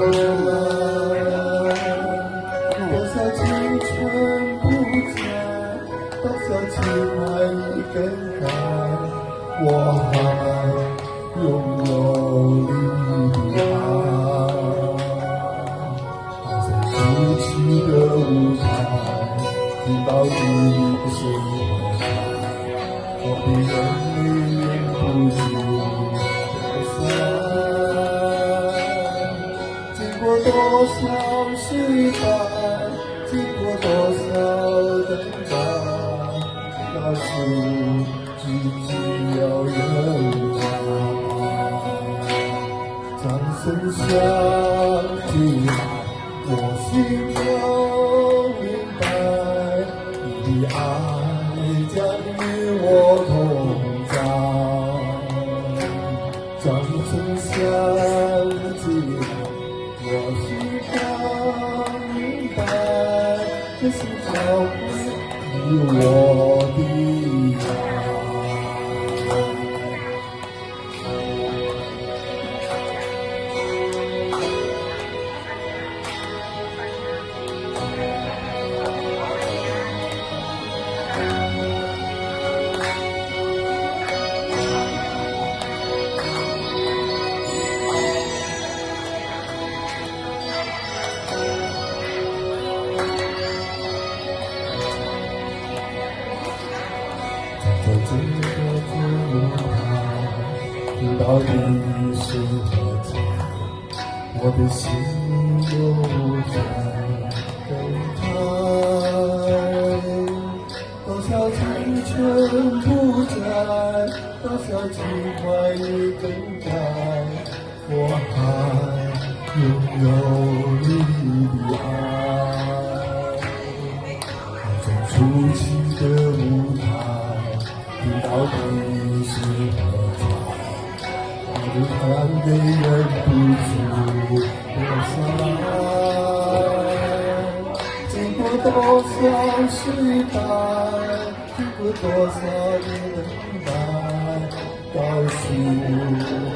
多少青春不再，多少情怀已更改，我还拥有你的爱。好像哭泣的舞台，听到你的声音，我的眼泪不住流下。经过多少失败，经过多少挣扎，告诉自己要忍耐。掌声响起，我心中明白，你的爱将与我同在。掌声响起，我心中明白，这是教会你我的爱。在这个舞台，听到你是何在，我的心又在等待。多少青春不在，多少情怀已更改，我还拥有你的爱。好像初期的舞台，听到你是何在，我的眼泪忍不住流下。经过多少失败，经过多少的等待，告诉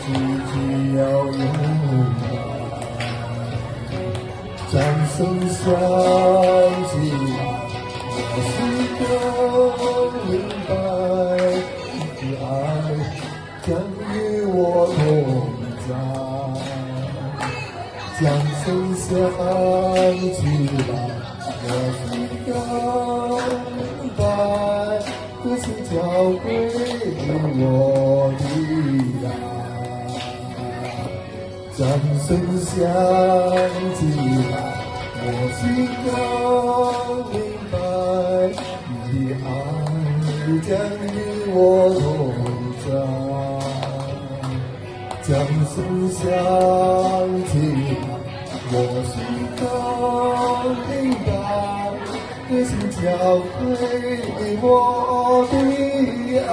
自己要勇敢。掌声响起，我心中明白，你的爱将与我同在。掌声响起来，我心中明白，这是教会我的爱。掌声响起来，我心中明白，你的爱将与我同在。掌声响起来，我心中明白，这是教会我的爱。